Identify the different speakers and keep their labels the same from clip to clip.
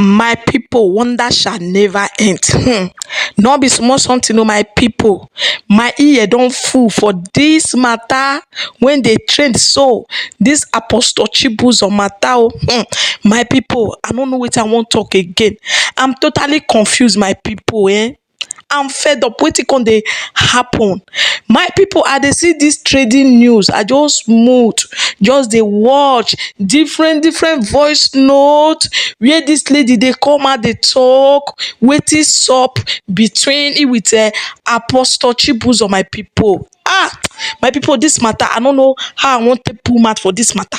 Speaker 1: My people, wonder shall never end. Not be small something, oh my people. My ear don full for this matter when they trend so. This Apostle Chibuzor matter. Oh. My people, I don't know what I want talk again. I'm totally confused, my people. I'm fed up. Wetin come dey happen? My people, I dey see this trading news. I just mood, just dey watch different voice note where this lady dey come out dey talk wetin sup between e with Apostle Chibuzor, my people. My people, this matter, I no know how I wan take put mouth for this matter.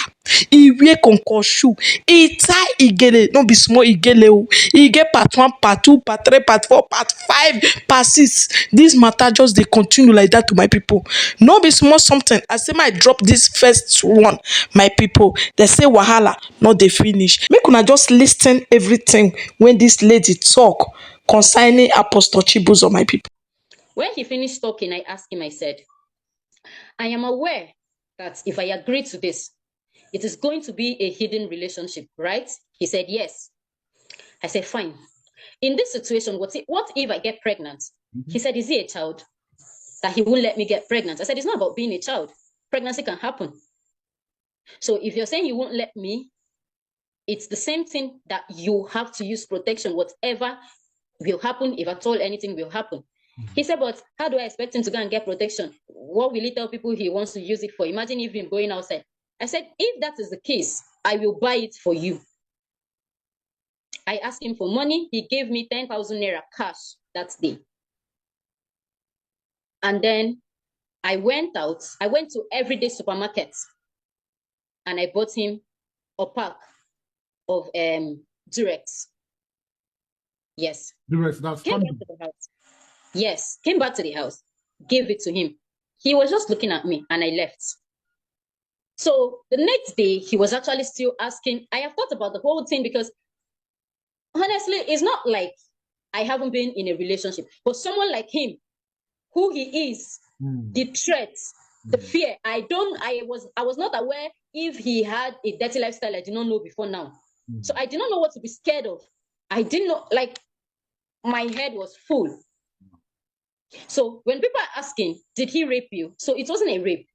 Speaker 1: E wear concord shoe, e tie igele, no be small igele o. E get part 1, part 2, part 3, part 4, part 5, part 6. This matter just dey continue like that to my people. No be small something. I say my drop this first one, my people. They say wahala no dey finish. Make una just lis ten everything when this lady talk concerning Apostle Chibuzor, my people.
Speaker 2: When he finished talking, I asked him, I said, I am aware that if I agree to this, it is going to be a hidden relationship, right? He said, yes. I said, fine. In this situation, what if I get pregnant? He said, is he a child? That he won't let me get pregnant. I said, it's not about being a child. Pregnancy can happen. So if you're saying you won't let me, it's the same thing that you have to use protection. Whatever will happen, if at all anything will happen. He said, but how do I expect him to go and get protection? What will he tell people he wants to use it for? Imagine if him going outside. I said, if that is the case, I will buy it for you. I asked him for money. He gave me 10,000 naira cash that day. And then I went out. I went to everyday supermarkets and I bought him a pack of Durex. Yes.
Speaker 3: Durex, that's
Speaker 2: came back to the house. Yes, came back to the house, gave it to him. He was just looking at me and I left. So the next day, he was actually still asking. I have thought about the whole thing because honestly, it's not like I haven't been in a relationship, but someone like him, who he is, the threats, the fear, I was not aware if he had a dirty lifestyle I did not know before now. So I did not know what to be scared of. I didn't know, like, my head was full. So when people are asking, did he rape you? So it wasn't a rape.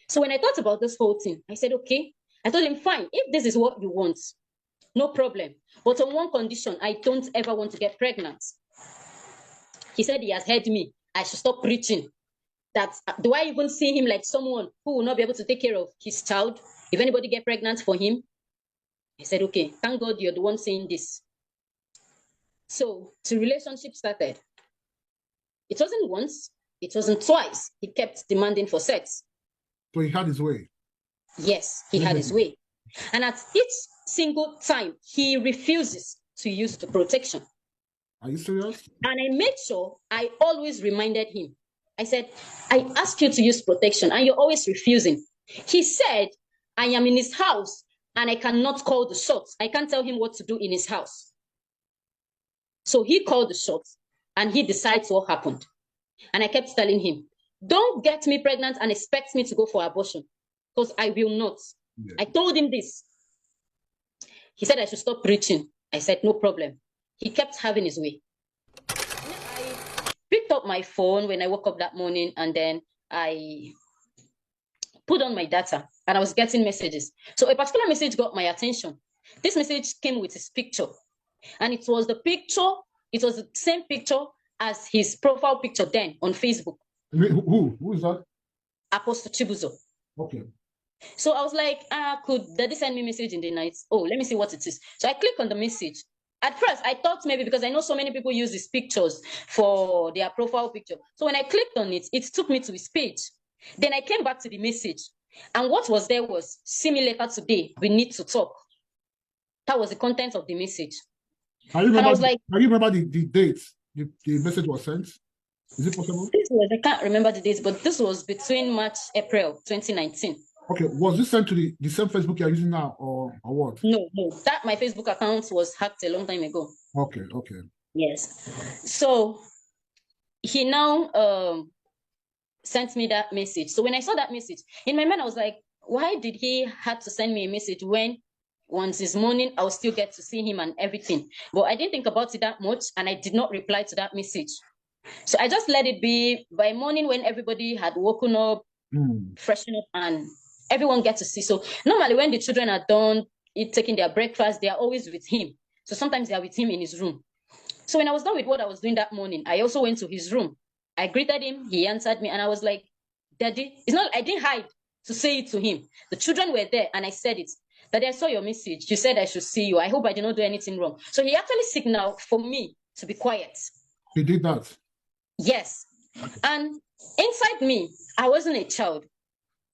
Speaker 2: So when I thought about this whole thing, I said, okay. I told him, fine, if this is what you want, no problem. But on one condition, I don't ever want to get pregnant. He said he has heard me. I should stop preaching. That do I even see him like someone who will not be able to take care of his child if anybody get pregnant for him? I said, okay, thank God you're the one saying this. So the relationship started. It wasn't once, it wasn't twice. He kept demanding for sex.
Speaker 3: So he had his way.
Speaker 2: Yes, he had his way. And at each single time, he refuses to use the protection.
Speaker 3: Are you serious?
Speaker 2: And I made sure I always reminded him. I said, I ask you to use protection and you're always refusing. He said, I am in his house and I cannot call the shots. I can't tell him what to do in his house. So he called the shots and he decides what happened. And I kept telling him, don't get me pregnant and expect me to go for abortion because I will not. Yeah. I told him this. He said I should stop preaching. I said, no problem. He kept having his way. I picked up my phone when I woke up that morning and then I put on my data and I was getting messages. So a particular message got my attention. This message came with his picture and it was the picture, it was the same picture as his profile picture then on Facebook.
Speaker 3: Who is that?
Speaker 2: Apostle Chibuzor.
Speaker 3: Okay.
Speaker 2: So I was like, could Daddy send me a message in the night? Oh, let me see what it is. So I click on the message. At first, I thought maybe because I know so many people use these pictures for their profile picture. So when I clicked on it, it took me to his page. Then I came back to the message. And what was there was, see me later today, we need to talk. That was the content of the message.
Speaker 3: Can you remember the date the message was sent? Is it possible?
Speaker 2: I can't remember the dates, but this was between March, April 2019.
Speaker 3: Okay, was this sent to the same Facebook you're using now or what?
Speaker 2: No. That my Facebook account was hacked a long time ago.
Speaker 3: Okay.
Speaker 2: Yes. So he now sent me that message. So when I saw that message, in my mind I was like, why did he have to send me a message when once it's morning, I'll still get to see him and everything. But I didn't think about it that much, and I did not reply to that message. So I just let it be. By morning, when everybody had woken up, freshen up, and everyone gets to see. So normally when the children are done taking their breakfast, they are always with him. So sometimes they are with him in his room. So when I was done with what I was doing that morning, I also went to his room. I greeted him, he answered me, and I was like, Daddy, it's not, I didn't hide to say it to him. The children were there, and I said it. Daddy, I saw your message. You said I should see you. I hope I did not do anything wrong. So he actually signaled for me to be quiet.
Speaker 3: He did that?
Speaker 2: Yes. And inside me, I wasn't a child.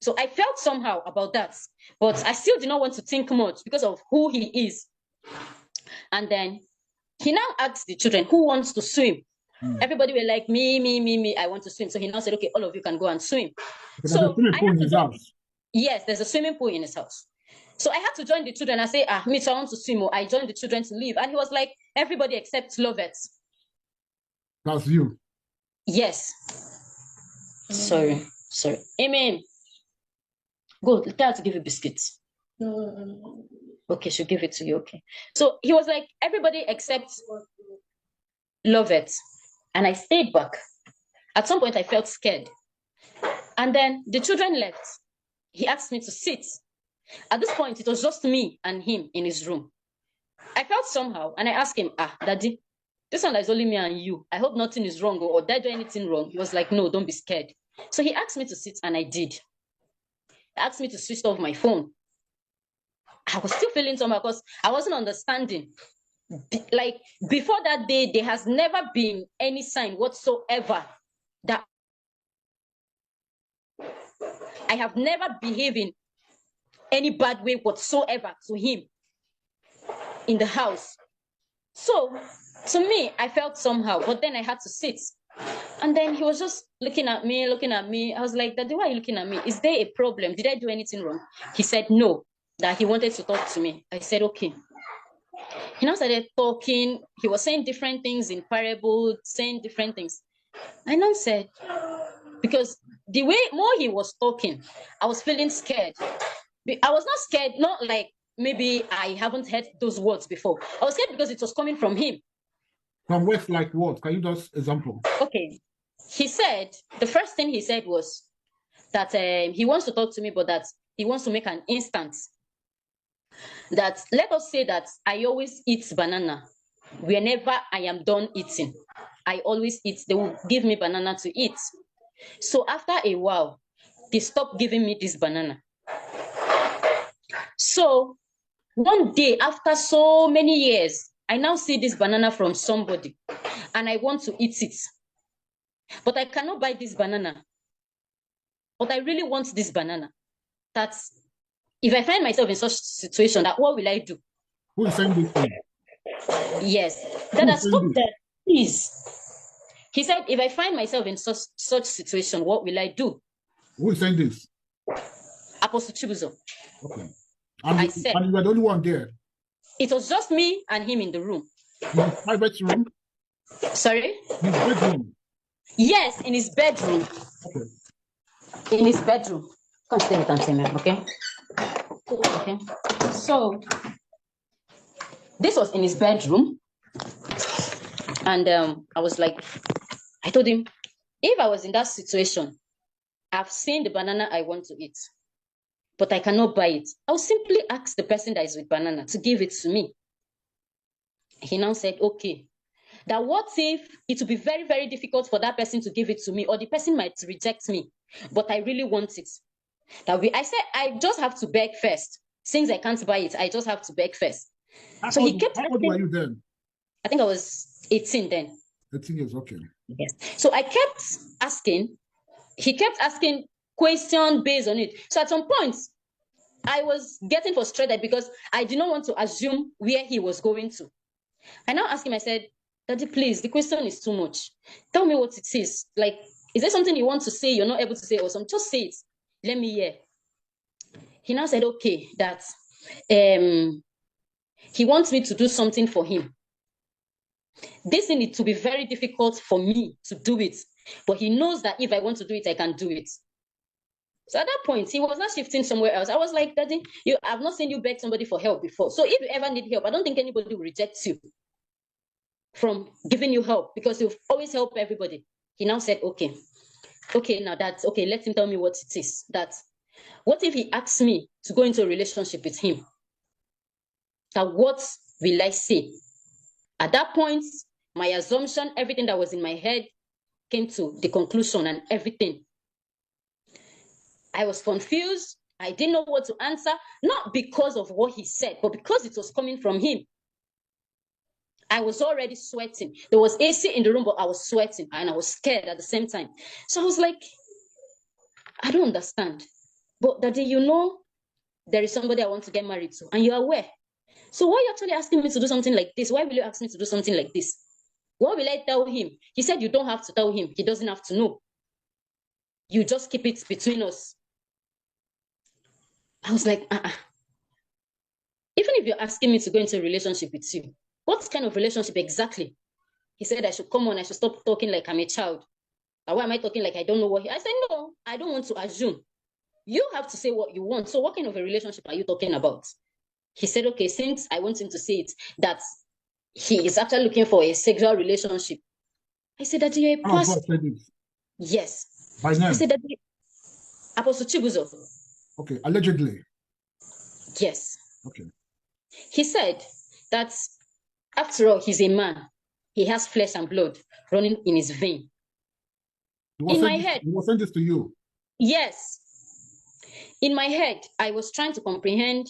Speaker 2: So I felt somehow about that. But I still did not want to think much because of who he is. And then he now asked the children, who wants to swim? Everybody were like, me, I want to swim. So he now said, okay, all of you can go and swim. So I had to join. Yes, there's a swimming pool in his house. So I had to join the children. I say, me too, I want to swim. Or I joined the children to leave. And he was like, everybody except Lovett.
Speaker 3: That's you?
Speaker 2: Yes. Sorry. Amen. Go, tell her to give you biscuits. Okay, she'll give it to you. Okay. So he was like, everybody except Lovett. And I stayed back. At some point, I felt scared. And then the children left. He asked me to sit. At this point, it was just me and him in his room. I felt somehow, and I asked him, Daddy, this one is only me and you. I hope nothing is wrong, or did I do anything wrong? He was like, no, don't be scared. So he asked me to sit, and I did. He asked me to switch off my phone. I was still feeling somehow because I wasn't understanding. Like, before that day, there has never been any sign whatsoever that I have never behaved in any bad way whatsoever to him in the house. So to me, I felt somehow, but then I had to sit. And then he was just looking at me. I was like, Daddy, why are you looking at me? Is there a problem? Did I do anything wrong? He said no, that he wanted to talk to me. I said, okay. He now started talking. He was saying different things in parable, saying different things. I now said, because the way more he was talking, I was feeling scared. I was not scared, not like maybe I haven't heard those words before. I was scared because it was coming from him.
Speaker 3: From words like what? Can you just example?
Speaker 2: Okay. He said, the first thing he said was that he wants to talk to me, but that he wants to make an instance. That let us say that I always eat banana. Whenever I am done eating, I always eat. They will give me banana to eat. So after a while, they stopped giving me this banana. So one day, after so many years, I now see this banana from somebody and I want to eat it. But I cannot buy this banana. But I really want this banana. That's, if I find myself in such a situation, that what will I do?
Speaker 3: Who is saying this thing?
Speaker 2: Yes. That stop that, please. He said, if I find myself in such situation, what will I do?
Speaker 3: Who is saying this?
Speaker 2: Apostle Chibuzor.
Speaker 3: Okay. And you were the only one there? It
Speaker 2: was just me and him in the room.
Speaker 3: In his private room?
Speaker 2: Sorry?
Speaker 3: In his bedroom?
Speaker 2: Yes, in his bedroom.
Speaker 3: Okay.
Speaker 2: In his bedroom. Come stay with Auntie Mary, okay? Okay. So, this was in his bedroom. And I was like, I told him, if I was in that situation, I've seen the banana I want to eat, but I cannot buy it. I'll simply ask the person that is with banana to give it to me. He now said, okay, that what if it will be very, very difficult for that person to give it to me, or the person might reject me, but I really want it. I said, I just have to beg first. Since I can't buy it, I just have to beg first. So he kept asking.
Speaker 3: How old were you then?
Speaker 2: I think I was 18 then.
Speaker 3: 18 years, okay.
Speaker 2: Yes. So I kept asking. He kept asking questions based on it. So at some point, I was getting frustrated because I did not want to assume where he was going to. I now asked him, I said, Daddy, please, the question is too much. Tell me what it is. Like, is there something you want to say you're not able to say, or something? Just say it. Let me hear. He now said, okay, that he wants me to do something for him. This thing needs to be very difficult for me to do it. But he knows that if I want to do it, I can do it. So at that point, he was not shifting somewhere else. I was like, Daddy, I've not seen you beg somebody for help before. So if you ever need help, I don't think anybody will reject you from giving you help because you've always helped everybody. He now said, okay, now that's okay. Let him tell me what it is. What if he asks me to go into a relationship with him? What will I say? At that point, my assumption, everything that was in my head came to the conclusion and everything. I was confused. I didn't know what to answer, not because of what he said, but because it was coming from him. I was already sweating. There was AC in the room, but I was sweating and I was scared at the same time. So I was like, I don't understand. But Daddy, you know, there is somebody I want to get married to, and you're aware. So why are you actually asking me to do something like this? Why will you ask me to do something like this? What will I tell him? He said, you don't have to tell him. He doesn't have to know. You just keep it between us. I was like, Even if you're asking me to go into a relationship with you, what kind of relationship exactly? He said I should come on, I should stop talking like I'm a child. Why am I talking like I don't know what I said, no, I don't want to assume. You have to say what you want. So what kind of a relationship are you talking about? He said, okay, since I want him to say it, that he is actually looking for a sexual relationship. I said, that you're a pastor. Yes.
Speaker 3: By name?
Speaker 2: I said that Apostle Chibuzor.
Speaker 3: Okay, allegedly.
Speaker 2: Yes.
Speaker 3: Okay.
Speaker 2: He said that after all, he's a man. He has flesh and blood running in his vein. In my head.
Speaker 3: He was saying this to you?
Speaker 2: Yes. In my head, I was trying to comprehend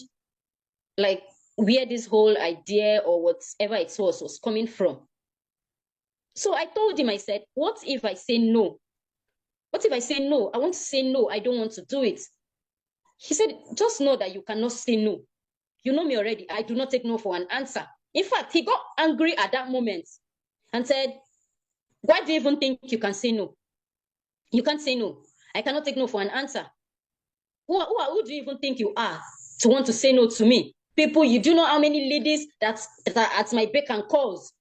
Speaker 2: like where this whole idea or whatever it was coming from. So I told him, I said, what if I say no? What if I say no? I want to say no. I don't want to do it. He said, just know that you cannot say no. You know me already. I do not take no for an answer. In fact, he got angry at that moment and said, why do you even think you can say no? You can't say no. I cannot take no for an answer. Who do you even think you are to want to say no to me? People, you do know how many ladies that are at my beck and calls,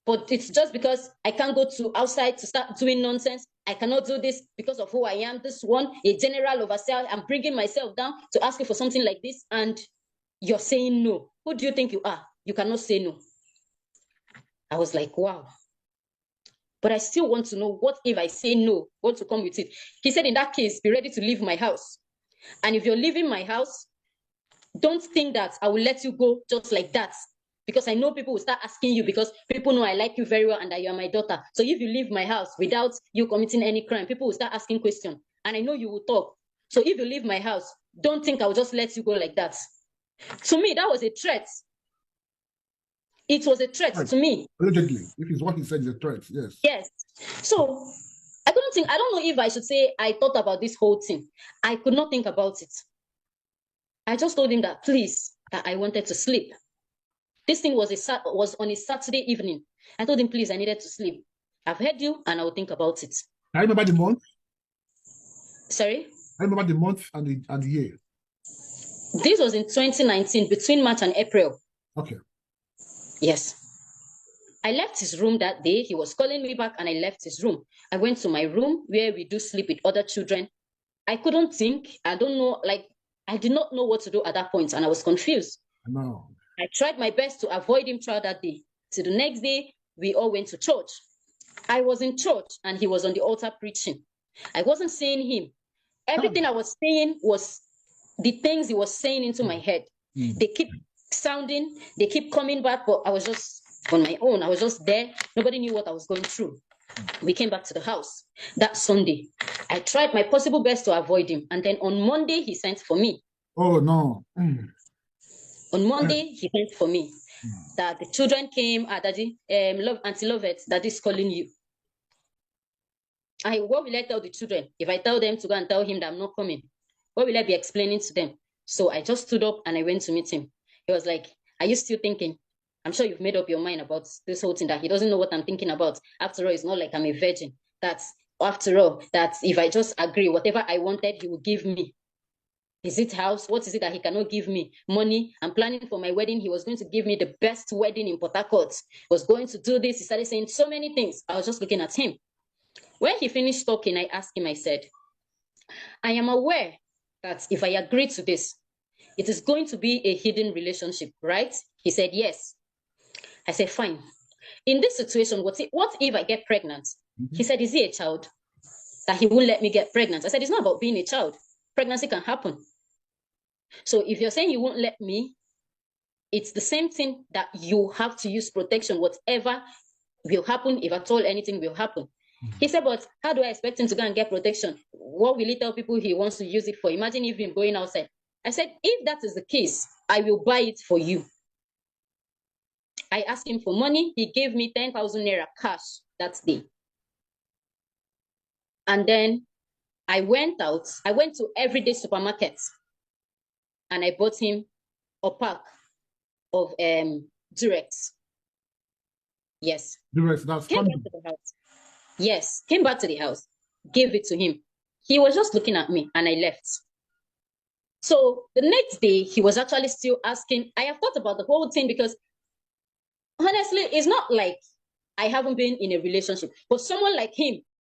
Speaker 2: but it's just because I can't go to outside to start doing nonsense. I cannot do this because of who I am. This one, a general overseer. I'm bringing myself down to ask you for something like this, and you're saying no. Who do you think you are? You cannot say no. I was like, wow. But I still want to know, what if I say no? Want to come with it? He said, in that case, be ready to leave my house. And if you're leaving my house, don't think that I will let you go just like that. Because I know people will start asking you, because people know I like you very well and that you are my daughter. So if you leave my house without you committing any crime, people will start asking questions. And I know you will talk. So if you leave my house, don't think I will just let you go like that. To me, that was a threat. It was a threat to me.
Speaker 3: Allegedly, if it's what he said, it's a threat, yes.
Speaker 2: Yes. So I don't know if I should say I thought about this whole thing. I could not think about it. I just told him that, please, that I wanted to sleep. This thing was on a Saturday evening. I told him, please, I needed to sleep. I've heard you, and I will think about it.
Speaker 3: I remember the month.
Speaker 2: Sorry?
Speaker 3: I remember the month and the year.
Speaker 2: This was in 2019, between March and April.
Speaker 3: Okay.
Speaker 2: Yes. I left his room that day. He was calling me back, and I left his room. I went to my room where we do sleep with other children. I couldn't think. I don't know, I did not know what to do at that point, and I was confused.
Speaker 3: No.
Speaker 2: I tried my best to avoid him throughout that day. So the next day, we all went to church. I was in church, and he was on the altar preaching. I wasn't seeing him. Everything I was saying was the things he was saying into my head. They keep sounding, they keep coming back, but I was just on my own. I was just there. Nobody knew what I was going through. We came back to the house that Sunday. I tried my possible best to avoid him. And then on Monday, he sent for me.
Speaker 3: Oh, no.
Speaker 2: On Monday, he sent for me. That the children came, Daddy, Auntie Lovett, Daddy's calling you. What will I tell the children? If I tell them to go and tell him that I'm not coming, what will I be explaining to them? So I just stood up and I went to meet him. He was like, are you still thinking? I'm sure you've made up your mind about this whole thing, that he doesn't know what I'm thinking about. After all, it's not like I'm a virgin. After all, that if I just agree, whatever I wanted, he will give me. Is it house? What is it that he cannot give me? Money. I'm planning for my wedding. He was going to give me the best wedding in Port Harcourt. Was going to do this. He started saying so many things. I was just looking at him. When he finished talking, I asked him, I said, I am aware that if I agree to this, it is going to be a hidden relationship, right? He said, yes. I said, fine. In this situation, what if I get pregnant? He said, is he a child? That he won't let me get pregnant. I said, it's not about being a child. Pregnancy can happen. So if you're saying you won't let me, it's the same thing that you have to use protection. Whatever will happen, if at all anything will happen. He said, but how do I expect him to go and get protection? What will he tell people he wants to use it for? Imagine if him going outside. I said, if that is the case, I will buy it for you. I asked him for money. He gave me 10,000 naira cash that day. And then I went out. I went to everyday supermarkets and I bought him a pack of Durex. Yes.
Speaker 3: Durex, that's
Speaker 2: came back to the house. Yes, came back to the house, gave it to him. He was just looking at me and I left. So the next day, he was actually still asking. I have thought about the whole thing because honestly, it's not like I haven't been in a relationship, but someone like him